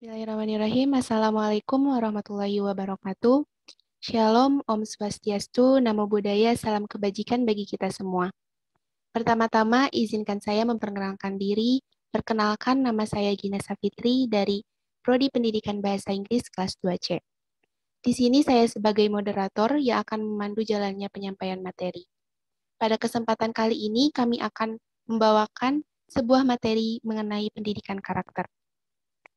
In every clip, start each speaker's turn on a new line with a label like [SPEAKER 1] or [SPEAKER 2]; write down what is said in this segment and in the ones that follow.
[SPEAKER 1] Bismillahirrahmanirrahim. Assalamualaikum warahmatullahi wabarakatuh. Shalom, Om Swastiastu, Namo Buddhaya, salam kebajikan bagi kita semua. Pertama-tama, izinkan saya memperkenalkan diri. Perkenalkan, nama saya Gina Safitri dari Prodi Pendidikan Bahasa Inggris kelas 2C. Di sini saya sebagai moderator yang akan memandu jalannya penyampaian materi. Pada kesempatan kali ini, kami akan membawakan sebuah materi mengenai pendidikan karakter.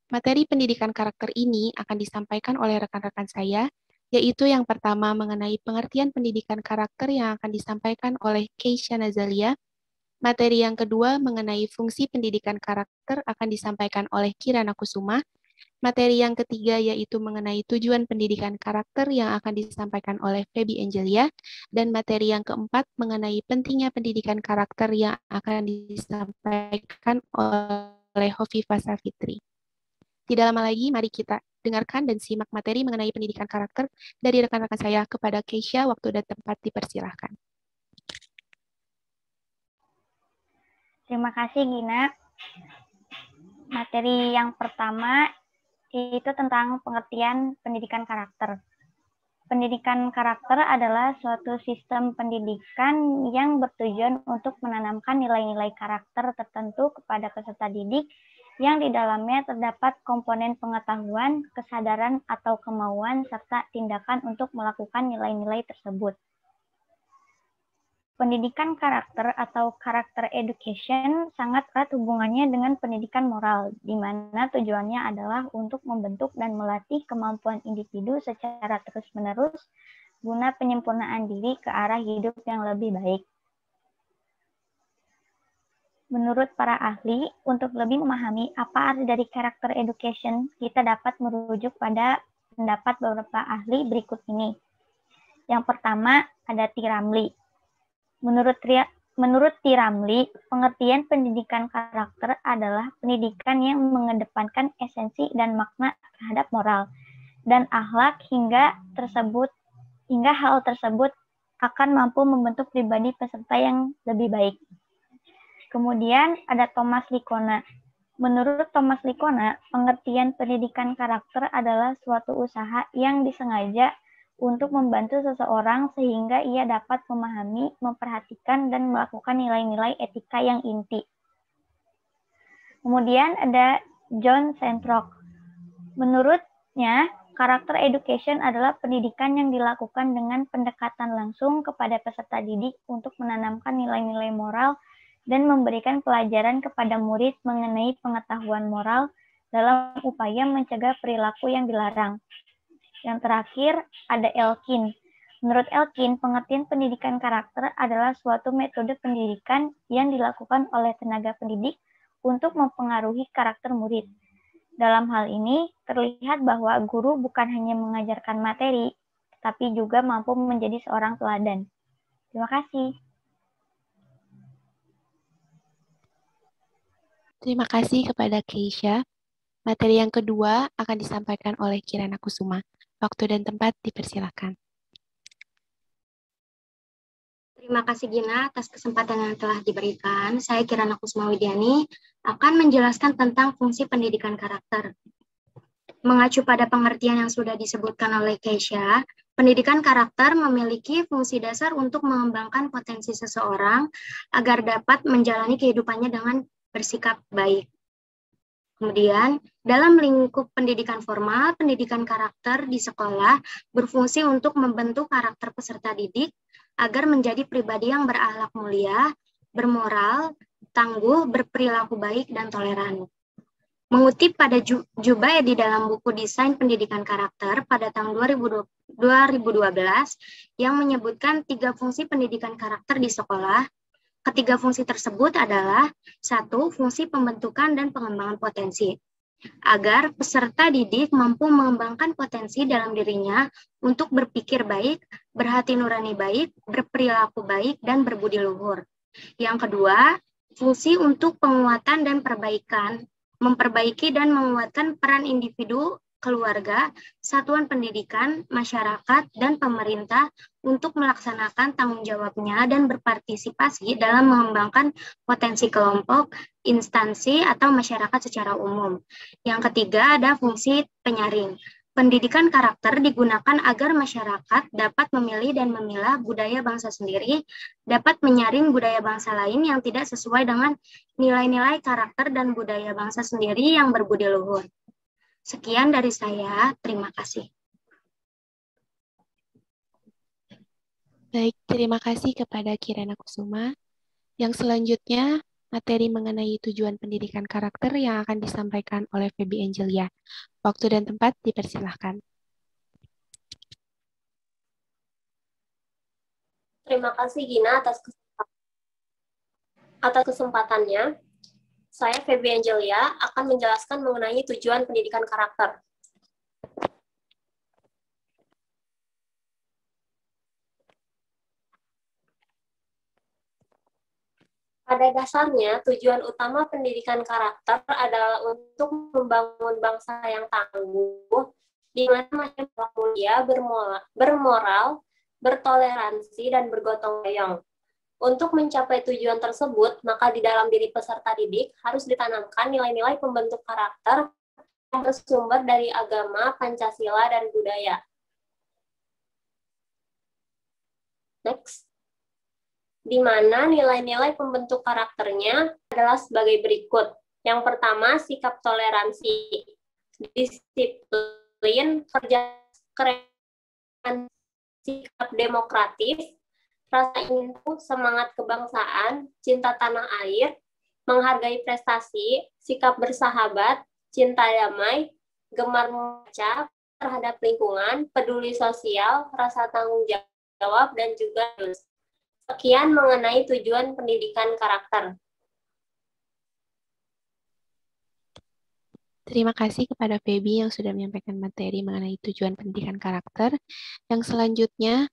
[SPEAKER 1] Materi pendidikan karakter ini akan disampaikan oleh rekan-rekan saya, yaitu yang pertama mengenai pengertian pendidikan karakter yang akan disampaikan oleh Keisha Nazalia. Materi yang kedua mengenai fungsi pendidikan karakter akan disampaikan oleh Kirana Kusuma. Materi yang ketiga yaitu mengenai tujuan pendidikan karakter yang akan disampaikan oleh Feby Angelia. Dan materi yang keempat mengenai pentingnya pendidikan karakter yang akan disampaikan oleh Hovifah Safitri. Tidak lama lagi, mari kita dengarkan dan simak materi mengenai pendidikan karakter dari rekan-rekan saya. Kepada Keisha, waktu dan tempat dipersilahkan.
[SPEAKER 2] Terima kasih, Gina. Materi yang pertama itu tentang pengertian pendidikan karakter. Pendidikan karakter adalah suatu sistem pendidikan yang bertujuan untuk menanamkan nilai-nilai karakter tertentu kepada peserta didik yang di dalamnya terdapat komponen pengetahuan, kesadaran, atau kemauan, serta tindakan untuk melakukan nilai-nilai tersebut. Pendidikan karakter atau karakter education sangat erat hubungannya dengan pendidikan moral, di mana tujuannya adalah untuk membentuk dan melatih kemampuan individu secara terus-menerus guna penyempurnaan diri ke arah hidup yang lebih baik. Menurut para ahli, untuk lebih memahami apa arti dari karakter education, kita dapat merujuk pada pendapat beberapa ahli berikut ini. Yang pertama, ada T. Ramlee. Menurut T. Ramlee, pengertian pendidikan karakter adalah pendidikan yang mengedepankan esensi dan makna terhadap moral dan akhlak hingga hal tersebut akan mampu membentuk pribadi peserta yang lebih baik. Kemudian ada Thomas Likona. Menurut Thomas Likona, pengertian pendidikan karakter adalah suatu usaha yang disengaja untuk membantu seseorang sehingga ia dapat memahami, memperhatikan, dan melakukan nilai-nilai etika yang inti. Kemudian ada John Sandrock. Menurutnya, karakter education adalah pendidikan yang dilakukan dengan pendekatan langsung kepada peserta didik untuk menanamkan nilai-nilai moral dan memberikan pelajaran kepada murid mengenai pengetahuan moral dalam upaya mencegah perilaku yang dilarang. Yang terakhir, ada Elkin. Menurut Elkin, pengertian pendidikan karakter adalah suatu metode pendidikan yang dilakukan oleh tenaga pendidik untuk mempengaruhi karakter murid. Dalam hal ini, terlihat bahwa guru bukan hanya mengajarkan materi, tapi juga mampu menjadi seorang teladan. Terima kasih.
[SPEAKER 1] Terima kasih kepada Keisha. Materi yang kedua akan disampaikan oleh Kirana Kusuma. Waktu dan tempat dipersilahkan.
[SPEAKER 3] Terima kasih Gina atas kesempatan yang telah diberikan. Saya Kirana Kusuma Widiani akan menjelaskan tentang fungsi pendidikan karakter. Mengacu pada pengertian yang sudah disebutkan oleh Keisha, pendidikan karakter memiliki fungsi dasar untuk mengembangkan potensi seseorang agar dapat menjalani kehidupannya dengan bersikap baik. Kemudian, dalam lingkup pendidikan formal, pendidikan karakter di sekolah berfungsi untuk membentuk karakter peserta didik agar menjadi pribadi yang berakhlak mulia, bermoral, tangguh, berperilaku baik, dan toleran. Mengutip pada Jubai di dalam buku Desain Pendidikan Karakter pada tahun 2012 yang menyebutkan 3 fungsi pendidikan karakter di sekolah. Ketiga fungsi tersebut adalah 1. Fungsi pembentukan dan pengembangan potensi. Agar peserta didik mampu mengembangkan potensi dalam dirinya untuk berpikir baik, berhati nurani baik, berperilaku baik, dan berbudi luhur. Yang kedua, fungsi untuk penguatan dan perbaikan, memperbaiki dan menguatkan peran individu keluarga, satuan pendidikan, masyarakat, dan pemerintah untuk melaksanakan tanggung jawabnya dan berpartisipasi dalam mengembangkan potensi kelompok, instansi, atau masyarakat secara umum. Yang ketiga ada fungsi penyaring. Pendidikan karakter digunakan agar masyarakat dapat memilih dan memilah budaya bangsa sendiri, dapat menyaring budaya bangsa lain yang tidak sesuai dengan nilai-nilai karakter dan budaya bangsa sendiri yang berbudi luhur. Sekian dari saya, terima kasih.
[SPEAKER 1] Baik, terima kasih kepada Kirana Kusuma. Yang selanjutnya, materi mengenai tujuan pendidikan karakter yang akan disampaikan oleh Feby Angelia. Waktu dan tempat dipersilahkan.
[SPEAKER 4] Terima kasih Gina atas kesempatannya. Saya Feby Angelia akan menjelaskan mengenai tujuan pendidikan karakter. Pada dasarnya, tujuan utama pendidikan karakter adalah untuk membangun bangsa yang tangguh, di mana masyarakat mulia, bermoral, bertoleransi, dan bergotong royong. Untuk mencapai tujuan tersebut, maka di dalam diri peserta didik harus ditanamkan nilai-nilai pembentuk karakter yang bersumber dari agama, Pancasila, dan budaya. Next. Di mana nilai-nilai pembentuk karakternya adalah sebagai berikut. Yang pertama, sikap toleransi, disiplin, kerja keras, sikap demokratis, rasa ingin tahu, semangat kebangsaan, cinta tanah air, menghargai prestasi, sikap bersahabat, cinta damai, gemar membaca terhadap lingkungan, peduli sosial, rasa tanggung jawab, dan juga dosa. Sekian mengenai tujuan pendidikan karakter.
[SPEAKER 1] Terima kasih kepada Feby yang sudah menyampaikan materi mengenai tujuan pendidikan karakter. Yang selanjutnya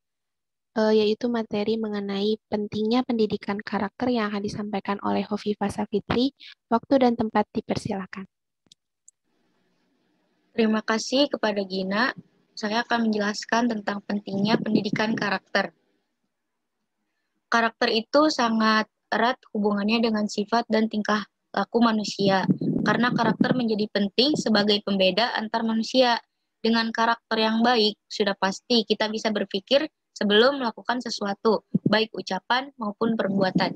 [SPEAKER 1] yaitu materi mengenai pentingnya pendidikan karakter yang akan disampaikan oleh Hovifah Safitri. Waktu dan tempat dipersilakan.
[SPEAKER 5] Terima kasih kepada Gina. Saya akan menjelaskan tentang pentingnya pendidikan karakter. Karakter itu sangat erat hubungannya dengan sifat dan tingkah laku manusia, karena karakter menjadi penting sebagai pembeda antar manusia. Dengan karakter yang baik, sudah pasti kita bisa berpikir sebelum melakukan sesuatu, baik ucapan maupun perbuatan.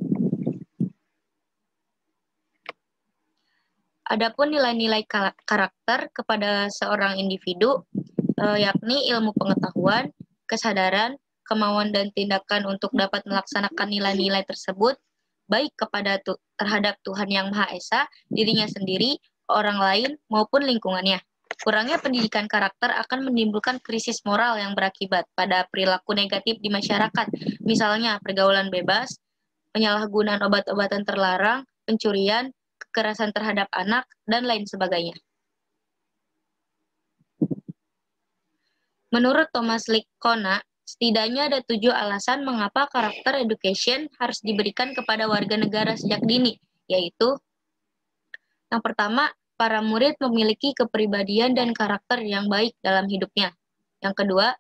[SPEAKER 5] Adapun nilai-nilai karakter kepada seorang individu, yakni ilmu pengetahuan, kesadaran, kemauan dan tindakan untuk dapat melaksanakan nilai-nilai tersebut, baik terhadap Tuhan Yang Maha Esa, dirinya sendiri, orang lain, maupun lingkungannya. Kurangnya pendidikan karakter akan menimbulkan krisis moral yang berakibat pada perilaku negatif di masyarakat, misalnya pergaulan bebas, penyalahgunaan obat-obatan terlarang, pencurian, kekerasan terhadap anak, dan lain sebagainya. Menurut Thomas Lickona, setidaknya ada 7 alasan mengapa karakter education harus diberikan kepada warga negara sejak dini, yaitu yang pertama, para murid memiliki kepribadian dan karakter yang baik dalam hidupnya. Yang kedua,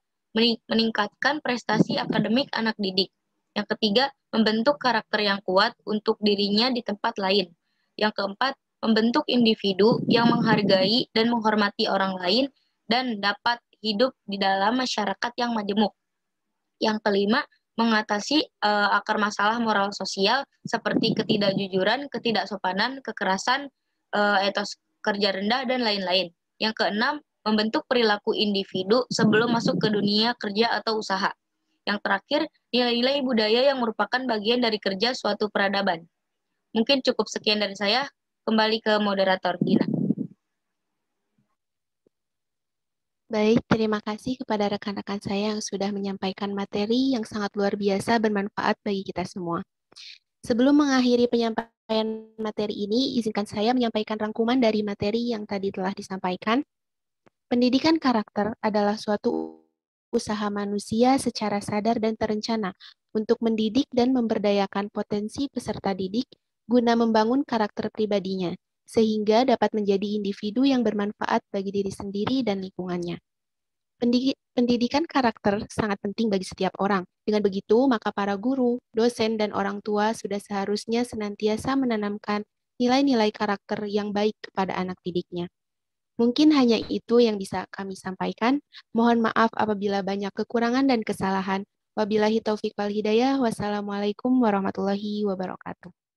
[SPEAKER 5] meningkatkan prestasi akademik anak didik. Yang ketiga, membentuk karakter yang kuat untuk dirinya di tempat lain. Yang keempat, membentuk individu yang menghargai dan menghormati orang lain dan dapat hidup di dalam masyarakat yang majemuk. Yang kelima, mengatasi akar masalah moral sosial seperti ketidakjujuran, ketidaksopanan, kekerasan, etos kerja rendah, dan lain-lain. Yang keenam, membentuk perilaku individu sebelum masuk ke dunia kerja atau usaha. Yang terakhir, nilai-nilai budaya yang merupakan bagian dari kerja suatu peradaban. Mungkin cukup sekian dari saya. Kembali ke moderator, Gina.
[SPEAKER 1] Baik, terima kasih kepada rekan-rekan saya yang sudah menyampaikan materi yang sangat luar biasa bermanfaat bagi kita semua. Sebelum mengakhiri penyampaian materi ini, izinkan saya menyampaikan rangkuman dari materi yang tadi telah disampaikan. Pendidikan karakter adalah suatu usaha manusia secara sadar dan terencana untuk mendidik dan memberdayakan potensi peserta didik guna membangun karakter pribadinya, sehingga dapat menjadi individu yang bermanfaat bagi diri sendiri dan lingkungannya. Pendidikan karakter sangat penting bagi setiap orang. Dengan begitu, maka para guru, dosen, dan orang tua sudah seharusnya senantiasa menanamkan nilai-nilai karakter yang baik kepada anak didiknya. Mungkin hanya itu yang bisa kami sampaikan. Mohon maaf apabila banyak kekurangan dan kesalahan. Wabillahi taufiq wal hidayah. Wassalamualaikum warahmatullahi wabarakatuh.